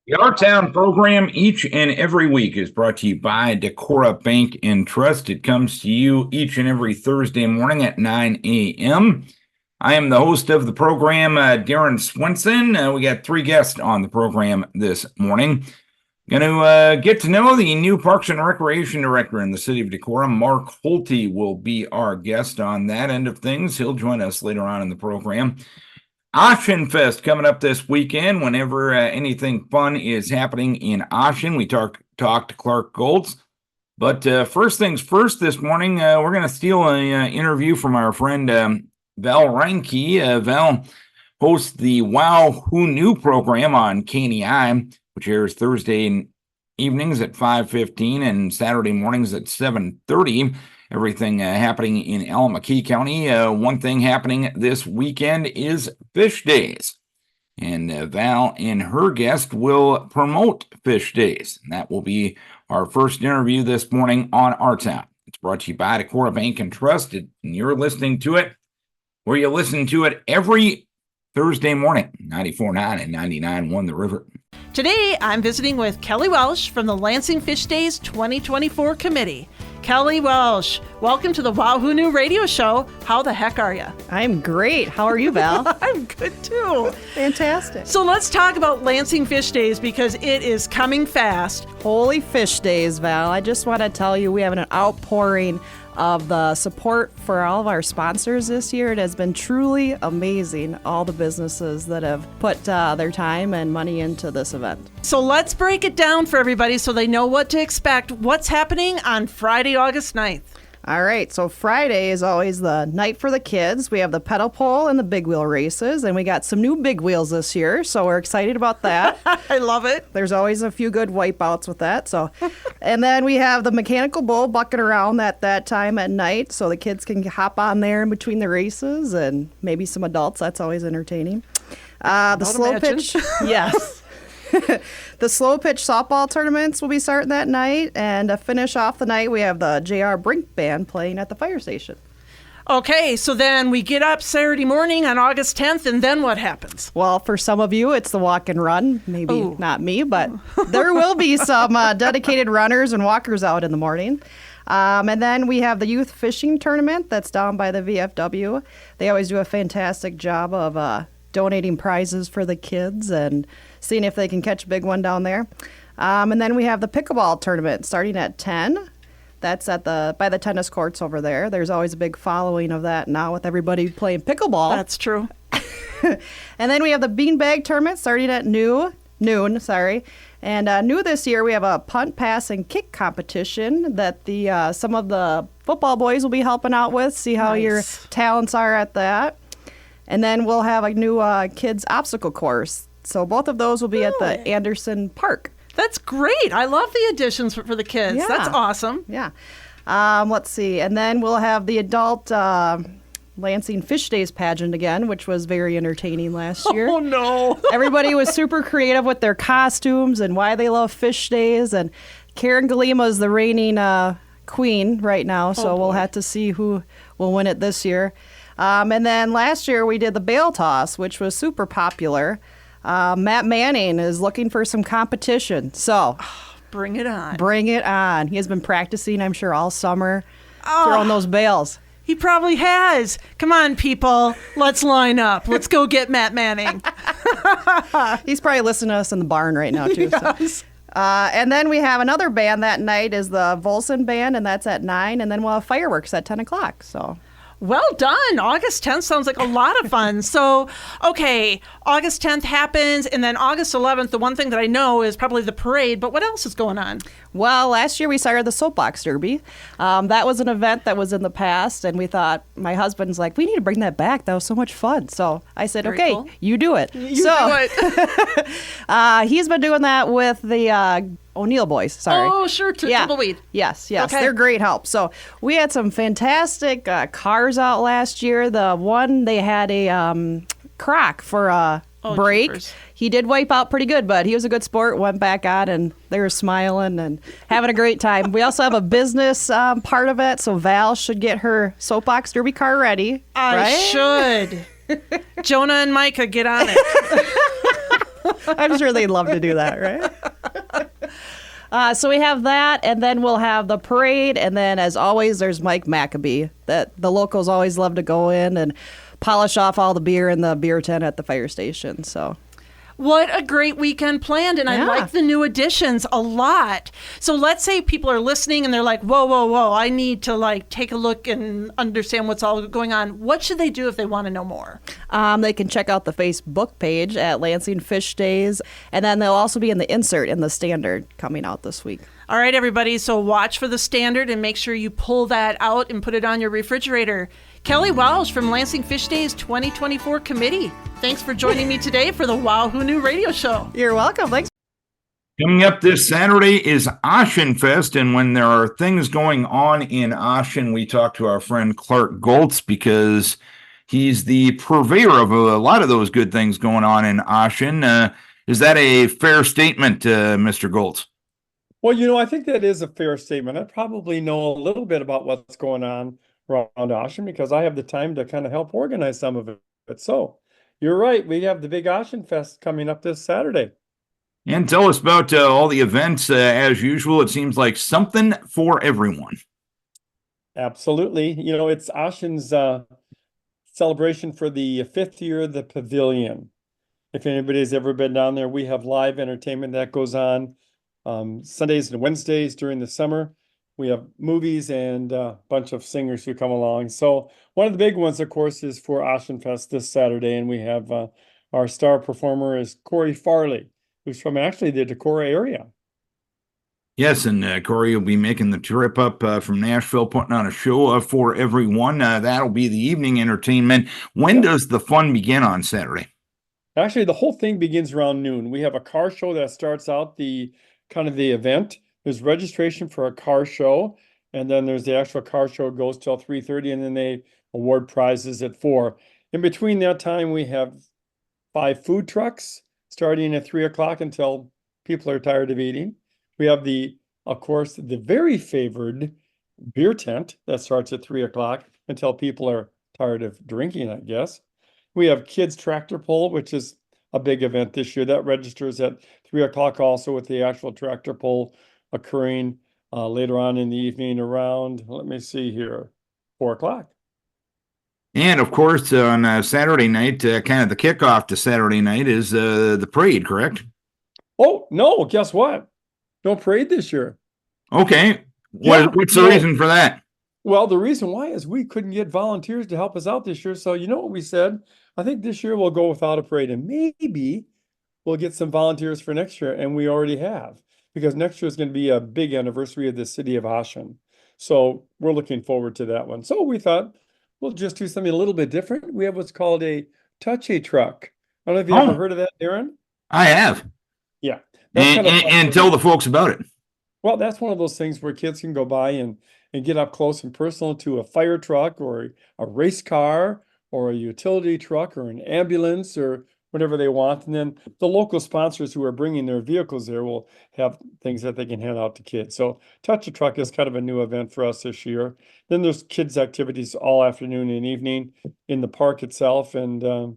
The Our Town program each and every week is brought to you by Decorah Bank and Trust. It comes to you each and every Thursday morning at 9 a.m. I am the host of the program, Darren Swenson. We got three guests on the program this morning. Going to get to know the new Parks and Recreation Director in the city of Decorah. Marc Holtey will be our guest on that end of things. He'll join us later on in the program. Ossian Fest coming up this weekend. Whenever anything fun is happening in Ossian, we talk to Clark Goltz. But first things first, this morning we're going to steal an interview from our friend Val Reinke. Val hosts the Wow Who Knew program on KNI, which airs Thursday evenings at 5:15 and Saturday mornings at 7:30. Everything happening in Alameda County. One thing happening this weekend is Fish Days. And Val and her guest will promote Fish Days. And that will be our first interview this morning on Our Town. It's brought to you by Decorah Bank and Trust. And you're listening to it where you listen to it every Thursday morning, 94.9 and 99.1 The River. Today, I'm visiting with Kellie Welsh from the Lansing Fish Days 2024 Committee. Kellie Welsh, welcome to the Wow Who Knew radio show. How the heck are you? I'm great. How are you, Val? I'm good too. Fantastic. So let's talk about Lansing Fish Days because it is coming fast. Holy Fish Days, Val. I just want to tell you we have an outpouring of the support for all of our sponsors this year. It has been truly amazing, all the businesses that have put their time and money into this event. So let's break it down for everybody so they know what to expect. What's happening on Friday, August 9th? All right, so Friday is always the night for the kids. We have the pedal pole and the big wheel races, and we got some new big wheels this year, so we're excited about that. I love it. There's always a few good wipeouts with that. So, and then we have the mechanical bull bucking around at that time at night, so the kids can hop on there in between the races, and maybe some adults. That's always entertaining. The slow pitch, yes. The slow pitch softball tournaments will be starting that night, and to finish off the night, we have the J.R. Brink Band playing at the fire station. Okay, so then we get up Saturday morning on August 10th, and then what happens? Well, for some of you, it's the walk and run. Maybe not me, but there will be some dedicated runners and walkers out in the morning. And then we have the youth fishing tournament that's down by the VFW. They always do a fantastic job of donating prizes for the kids and seeing if they can catch a big one down there. And then we have the pickleball tournament starting at 10. That's by the tennis courts over there. There's always a big following of that now with everybody playing pickleball. That's true. And then we have the beanbag tournament starting at noon. And new this year, we have a punt, pass, and kick competition that some of the football boys will be helping out with. See how your talents are at that. And then we'll have a new kids obstacle course. So both of those will be at the Anderson Park. That's great. I love the additions for the kids. Yeah. That's awesome. Yeah. Let's see. And then we'll have the adult Lansing Fish Days pageant again, which was very entertaining last year. Oh, no. Everybody was super creative with their costumes and why they love Fish Days. And Karen Galima is the reigning queen right now, so we'll have to see who will win it this year. And then last year we did the bail toss, which was super popular. Matt Manning is looking for some competition. So bring it on. Bring it on. He has been practicing, I'm sure, all summer, throwing those bails. He probably has. Come on, people. Let's line up. Let's go get Matt Manning. He's probably listening to us in the barn right now, too. Yes. So. And then we have another band that night is the Volson Band, and that's at 9. And then we'll have fireworks at 10 o'clock. So. Well done. August 10th sounds like a lot of fun. So, okay, August 10th happens, and then August 11th, the one thing that I know is probably the parade, but what else is going on? Well, last year we started the Soapbox Derby. That was an event that was in the past, and we thought, my husband's like, we need to bring that back. That was so much fun. So I said, Very okay, cool. You do it. You do it. He's been doing that with the O'Neill boys, sorry. Oh, sure, Tumbleweed. Yes, Okay. They're great help. So we had some fantastic cars out last year. The one, they had a croc for a break. Jeepers. He did wipe out pretty good, but he was a good sport, went back on, and they were smiling and having a great time. We also have a business part of it, so Val should get her Soapbox Derby car ready. I should. Jonah and Micah, get on it. I'm sure they'd love to do that, right? So we have that, and then we'll have the parade, and then as always, there's Mike Maccabee. That the locals always love to go in and polish off all the beer in the beer tent at the fire station. So. What a great weekend planned, and I like the new additions a lot. So let's say people are listening and they're like, whoa, I need to take a look and understand what's all going on. What should they do if they want to know more? They can check out the Facebook page at Lansing Fish Days, and then they'll also be in the insert in the Standard coming out this week. All right, everybody, so watch for the Standard and make sure you pull that out and put it on your refrigerator. Kellie Welsh from Lansing Fish Days 2024 Committee. Thanks for joining me today for the Wow Who Knew radio show. You're welcome. Thanks. Coming up this Saturday is Ossian Fest, and when there are things going on in Ossian, we talk to our friend Clark Goltz because he's the purveyor of a lot of those good things going on in Ossian. Is that a fair statement, Mr. Goltz? Well, I think that is a fair statement. I probably know a little bit about what's going on around Ossian because I have the time to kind of help organize some of it. So you're right. We have the big Ossian Fest coming up this Saturday. And tell us about all the events. As usual, it seems like something for everyone. Absolutely. It's Ossian's celebration for the 5th year of the pavilion. If anybody's ever been down there, we have live entertainment that goes on Sundays and Wednesdays during the summer. We have movies and a bunch of singers who come along. So one of the big ones, of course, is for Ossian Fest this Saturday. And we have our star performer is Corey Farley, who's from actually the Decorah area. Yes, and Corey will be making the trip up from Nashville, putting on a show for everyone. That'll be the evening entertainment. When does the fun begin on Saturday? Actually, the whole thing begins around noon. We have a car show that starts out the event. There's registration for a car show, and then there's the actual car show goes till 3:30, and then they award prizes at 4. In between that time, we have 5 food trucks starting at 3 o'clock until people are tired of eating. We have of course, the very favored beer tent that starts at 3 o'clock until people are tired of drinking, I guess. We have kids tractor pull, which is a big event this year. That registers at 3 o'clock also, with the actual tractor pull occurring later on in the evening around, let me see here, 4 o'clock. And of course, on Saturday night, kind of the kickoff to Saturday night is the parade, correct? Oh, no, guess what? No parade this year. Okay. What's the reason for that? Well, the reason why is we couldn't get volunteers to help us out this year. So you know what we said? I think this year we'll go without a parade, and maybe we'll get some volunteers for next year, and we already have. Because next year is going to be a big anniversary of the city of Ossian. So we're looking forward to that one. So we thought we'll just do something a little bit different. We have what's called a touchy truck. I don't know if you've ever heard of that, Darren? I have. Yeah. And tell the folks about it. Well, that's one of those things where kids can go by and get up close and personal to a fire truck or a race car or a utility truck or an ambulance or whatever they want. And then the local sponsors who are bringing their vehicles there will have things that they can hand out to kids. So Touch a Truck is kind of a new event for us this year. Then there's kids activities all afternoon and evening in the park itself. And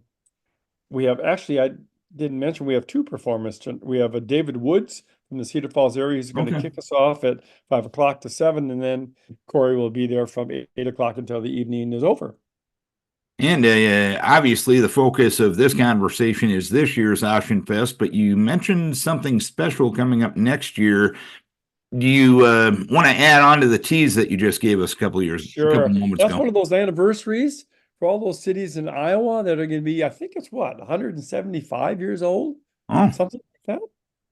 we have, actually, I didn't mention, we have 2 performers. We have a David Woods from the Cedar Falls area. He's going to kick us off at 5 o'clock to 7. And then Corey will be there from 8 o'clock until the evening is over. And obviously, the focus of this conversation is this year's Ossian Fest, but you mentioned something special coming up next year. Do you want to add on to the tease that you just gave us a couple moments That's ago? one of those anniversaries for all those cities in Iowa that are going to be, I think it's 175 years old? Oh. Something like that?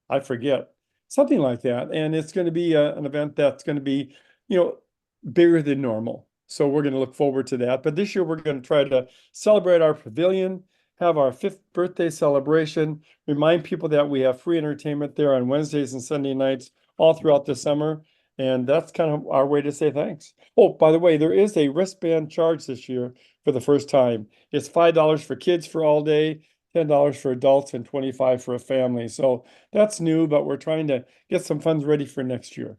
I forget. Something like that. And it's going to be an event that's going to be, bigger than normal. So we're going to look forward to that. But this year we're going to try to celebrate our pavilion, have our 5th birthday celebration, remind people that we have free entertainment there on Wednesdays and Sunday nights all throughout the summer. And that's kind of our way to say thanks. Oh, by the way, there is a wristband charge this year for the first time. It's $5 for kids for all day, $10 for adults, and $25 for a family. So that's new, but we're trying to get some funds ready for next year.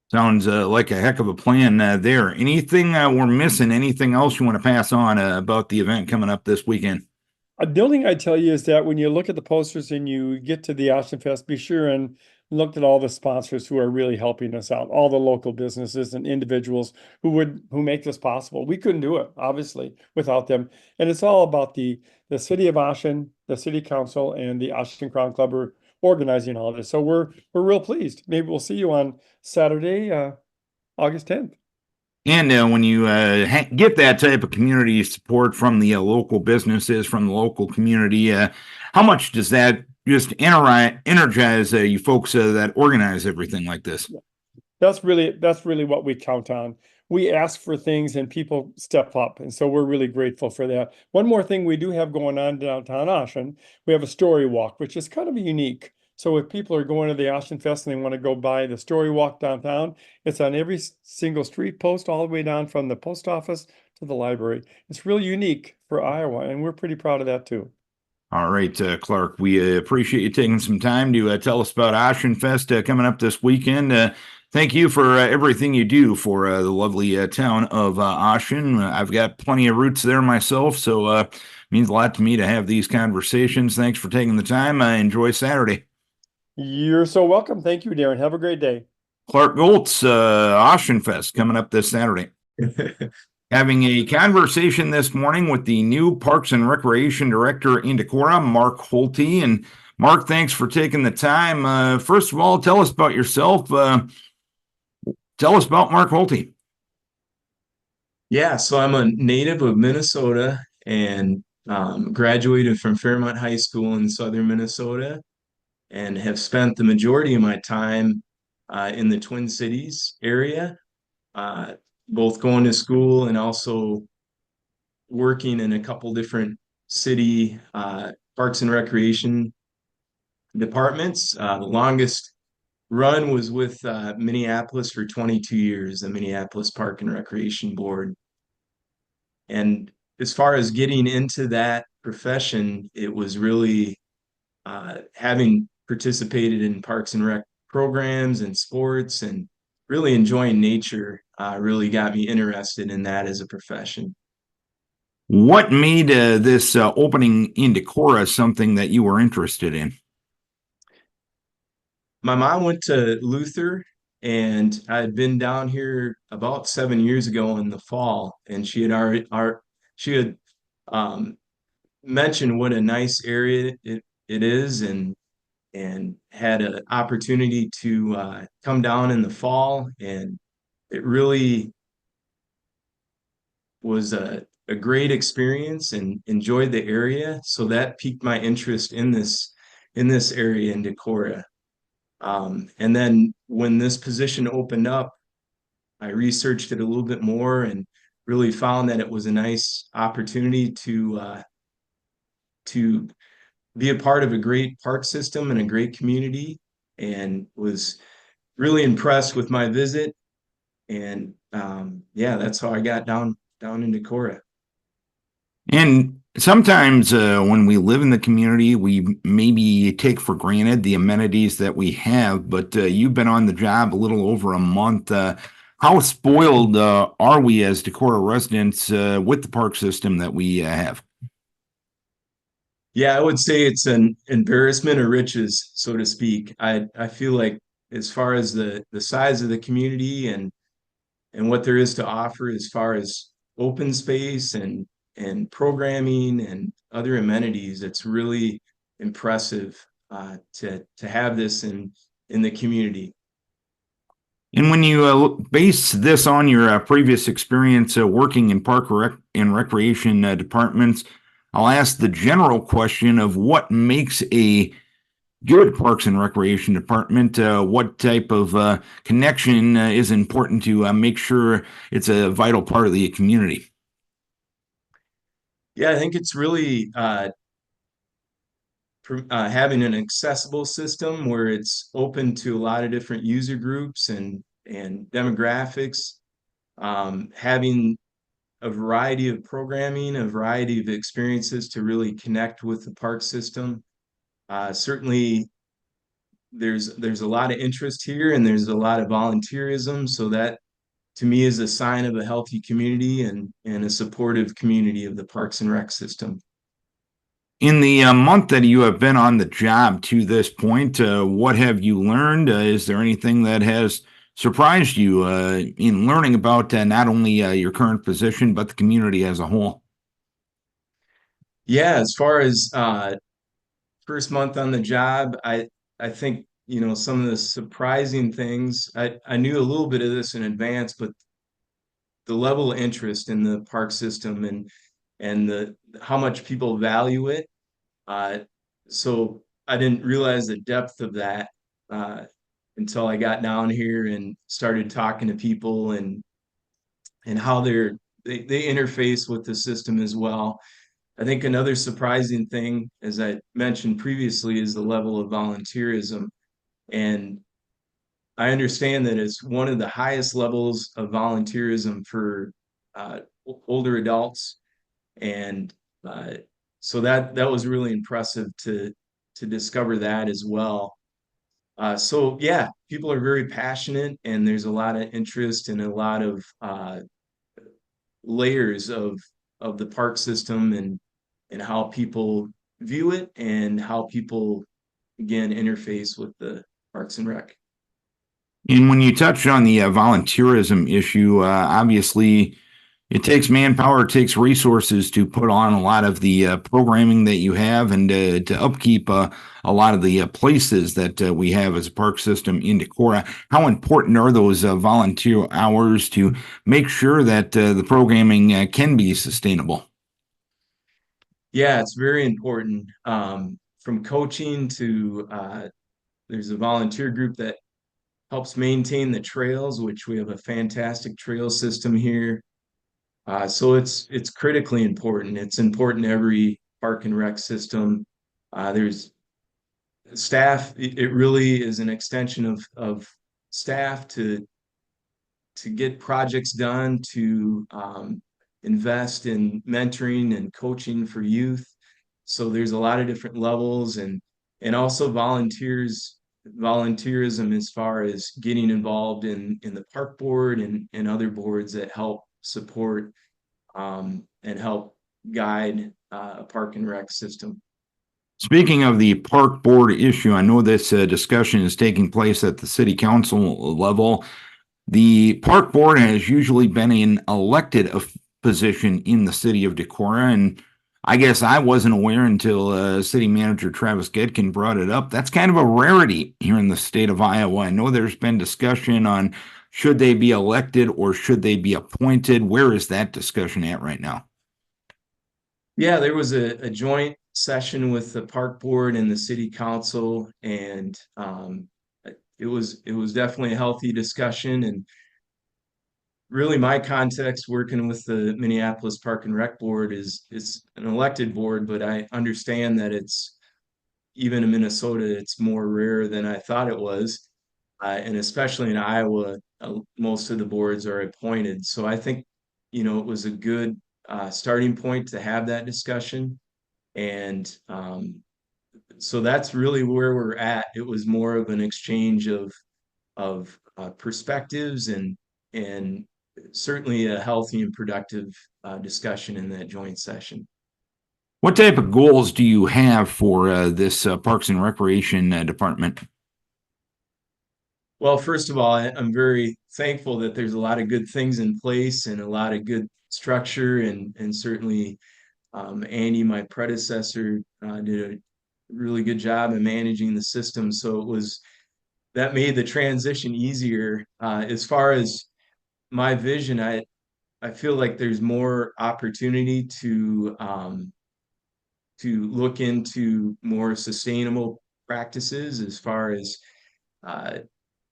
Sounds like a heck of a plan there. Anything we're missing? Anything else you want to pass on about the event coming up this weekend? The only thing I tell you is that when you look at the posters and you get to the Ossian Fest, be sure and look at all the sponsors who are really helping us out, all the local businesses and individuals who make this possible. We couldn't do it, obviously, without them. And it's all about the city of Ossian, the city council, and the Ossian Crown Club are organizing all this. So we're real pleased. Maybe we'll see you on Saturday, August 10th. And when you get that type of community support from the local businesses, from the local community, how much does that just energize you folks that organize everything like this? That's really what we count on. We ask for things and people step up. And so we're really grateful for that. One more thing we do have going on downtown Ossian, we have a story walk, which is kind of unique. So if people are going to the Ossian Fest and they want to go by the story walk downtown, it's on every single street post all the way down from the post office to the library. It's really unique for Iowa, and we're pretty proud of that too. All right, Clark, we appreciate you taking some time to tell us about Ossian Fest coming up this weekend. Thank you for everything you do for the lovely town of Ossian. I've got plenty of roots there myself, so it means a lot to me to have these conversations. Thanks for taking the time. Enjoy Saturday. You're so welcome. Thank you, Darren. Have a great day. Clark Goltz, Ossian Fest coming up this Saturday. Having a conversation this morning with the new Parks and Recreation Director in Decorah, Marc Holtey. And Marc, thanks for taking the time. First of all, tell us about yourself. Tell us about Marc Holtey. Yeah, so I'm a native of Minnesota and graduated from Fairmont High School in southern Minnesota and have spent the majority of my time in the Twin Cities area, both going to school and also working in a couple different city parks and recreation departments. The longest run was with Minneapolis for 22 years, the Minneapolis Park and Recreation Board. And as far as getting into that profession, it was really having participated in parks and rec programs and sports and really enjoying nature really got me interested in that as a profession. What made this opening in Decorah something that you were interested in? My mom went to Luther, and I had been down here about 7 years ago in the fall, and she had mentioned what a nice area it is, and had an opportunity to come down in the fall, and it really was a great experience and enjoyed the area. So that piqued my interest in this area in Decorah. And then when this position opened up, I researched it a little bit more and really found that it was a nice opportunity to be a part of a great park system and a great community, and was really impressed with my visit. And yeah, that's how I got down in Decorah. And sometimes when we live in the community, we maybe take for granted the amenities that we have, but you've been on the job a little over a month. How spoiled are we as Decorah residents with the park system that we have? Yeah, I would say it's an embarrassment of riches, so to speak. I feel like as far as the size of the community and what there is to offer as far as open space and programming and other amenities, it's really impressive to have this in the community. And when you base this on your previous experience working in park and recreation departments, I'll ask the general question of what makes a good parks and recreation department. What type of connection is important to make sure it's a vital part of the community? Yeah, I think it's really having an accessible system where it's open to a lot of different user groups and demographics, having a variety of programming, a variety of experiences to really connect with the park system. Certainly there's a lot of interest here and there's a lot of volunteerism, so that to me is a sign of a healthy community and a supportive community of the Parks and Rec system. In the month that you have been on the job to this point, what have you learned? Is there anything that has surprised you in learning about not only your current position, but the community as a whole? Yeah, as far as first month on the job, I think, some of the surprising things, I knew a little bit of this in advance, but the level of interest in the park system and the how much people value it. Uh, so I didn't realize the depth of that uh, until I got down here and started talking to people and how they interface with the system as well. I think another surprising thing, as I mentioned previously, is the level of volunteerism. And I understand that it's one of the highest levels of volunteerism for uh, older adults. And uh, so that was really impressive to discover that as well. So yeah, people are very passionate, and there's a lot of interest and a lot of layers of the park system and how people view it and how people again interface with the Parks and Rec. And when you touch on the volunteerism issue, obviously it takes manpower, it takes resources to put on a lot of the programming that you have and to upkeep a lot of the places that we have as a park system in Decorah. How important are those volunteer hours to make sure that the programming can be sustainable? Yeah, it's very important. From coaching to there's a volunteer group that helps maintain the trails, which we have a fantastic trail system here. So it's critically important. It's important to every park and rec system. There's staff. It really is an extension of staff to get projects done, to invest in mentoring and coaching for youth. So there's a lot of different levels and also volunteerism as far as getting involved in the park board and other boards that help support and help guide a park and rec system. Speaking of the park board issue, I know this discussion is taking place at the city council level. The park board has usually been an elected position in the city of Decorah, and I guess I wasn't aware until city manager Travis Getkin brought it up. That's kind of a rarity here in the state of Iowa. I know there's been discussion on should they be elected or should they be appointed. Where is that discussion at right now? Yeah, there was a joint session with the park board and the city council, and it was definitely a healthy discussion. And really, my context working with the Minneapolis Park and Rec Board is it's an elected board, but I understand that it's even in Minnesota, it's more rare than I thought it was, and especially in Iowa, most of the boards are appointed. So I think it was a good starting point to have that discussion. And so that's really where we're at. It was more of an exchange of perspectives and certainly a healthy and productive discussion in that joint session. What type of goals do you have for this Parks and Recreation Department? Well, first of all, I'm very thankful that there's a lot of good things in place and a lot of good structure, and certainly Andy, my predecessor, did a really good job in managing the system. So that made the transition easier. As far as my vision, I feel like there's more opportunity to look into more sustainable practices as far as uh,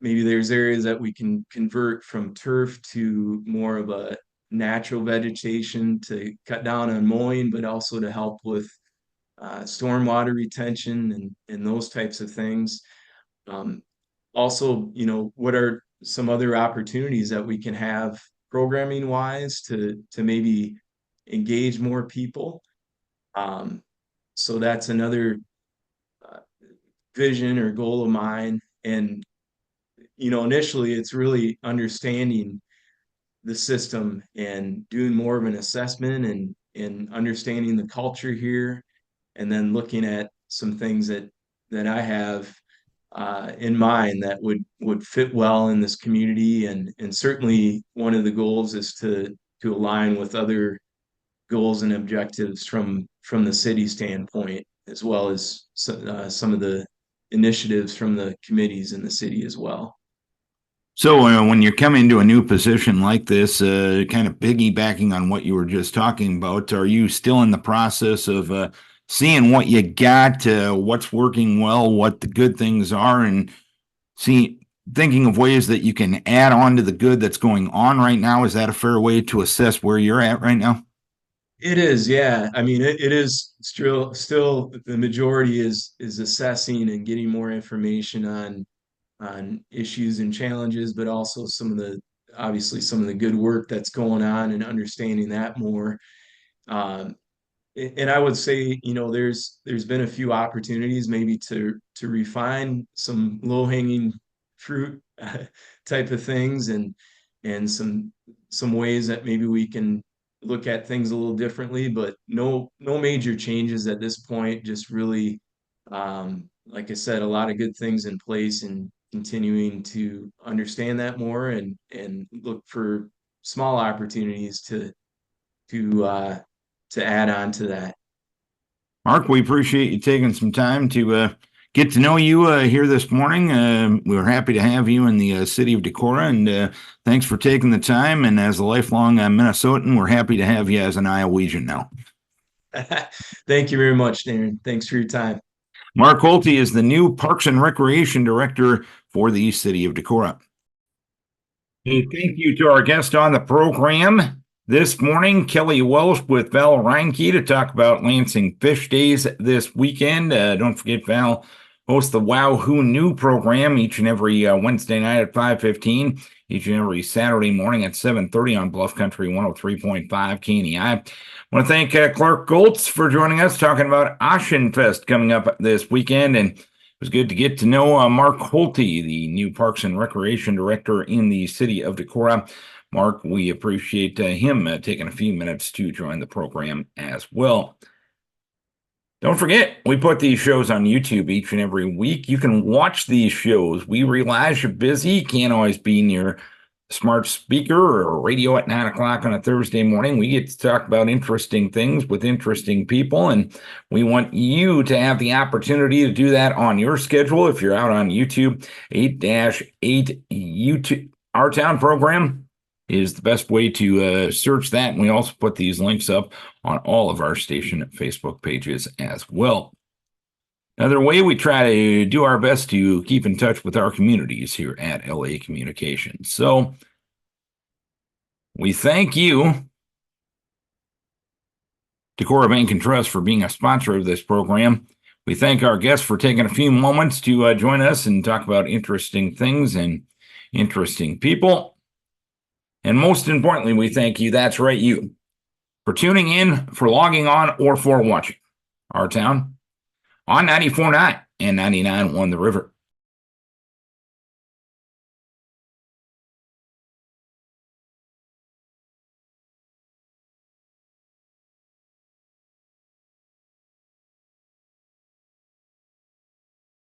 maybe there's areas that we can convert from turf to more of a natural vegetation to cut down on mowing, but also to help with stormwater retention and those types of things. Um, Also, what are some other opportunities that we can have programming wise to maybe engage more people? Um, so that's another uh, vision or goal of mine. And initially, it's really understanding the system and doing more of an assessment and understanding the culture here and then looking at some things that I have in mind that would fit well in this community, and certainly one of the goals is to align with other goals and objectives from the city standpoint, as well as some of the initiatives from the committees in the city as well. So when you come into a new position like this, kind of piggybacking on what you were just talking about, are you still in the process of seeing what you got, what's working well, what the good things are, and thinking of ways that you can add on to the good that's going on right now? Is that a fair way to assess where you're at right now? It is, yeah. I mean, it is still the majority is assessing and getting more information on issues and challenges, but also obviously some of the good work that's going on and understanding that more. Um, and I would say, there's been a few opportunities maybe to refine some low-hanging fruit type of things, and some ways that maybe we can look at things a little differently, but no major changes at this point. Just really, like I said, a lot of good things in place, and continuing to understand that more, and look for small opportunities to add on to that. Marc, we appreciate you taking some time to get to know you here this morning. We're happy to have you in the city of Decorah, and thanks for taking the time. And as a lifelong Minnesotan, we're happy to have you as an Iowegian now. Thank you very much, Darren. Thanks for your time. Marc Holtey is the new Parks and Recreation Director for the city of Decorah. Hey, thank you to our guest on the program this morning, Kellie Welsh with Val Reinke, to talk about Lansing Fish Days this weekend. Don't forget, Val hosts the Wow Who Knew program each and every Wednesday night at 5:15, each and every Saturday morning at 7:30 on Bluff Country 103.5 KNEI. I want to thank Clark Goltz for joining us, talking about Ossian Fest coming up this weekend. And it was good to get to know Marc Holtey, the new Parks and Recreation Director in the city of Decorah. Marc, we appreciate him taking a few minutes to join the program as well. Don't forget, we put these shows on YouTube each and every week. You can watch these shows. We realize you're busy, can't always be near a smart speaker or radio at 9 o'clock on a Thursday morning. We get to talk about interesting things with interesting people, and we want you to have the opportunity to do that on your schedule. If you're out on YouTube, 8-8 YouTube, Our Town program is the best way to search that. And we also put these links up on all of our station Facebook pages as well. Another way, we try to do our best to keep in touch with our communities here at LA Communications. So we thank you, Decorah Bank and Trust, for being a sponsor of this program. We thank our guests for taking a few moments to join us and talk about interesting things and interesting people. And most importantly, we thank you, that's right, you, for tuning in, for logging on, or for watching Our Town on 94.9 and 99.1 The River.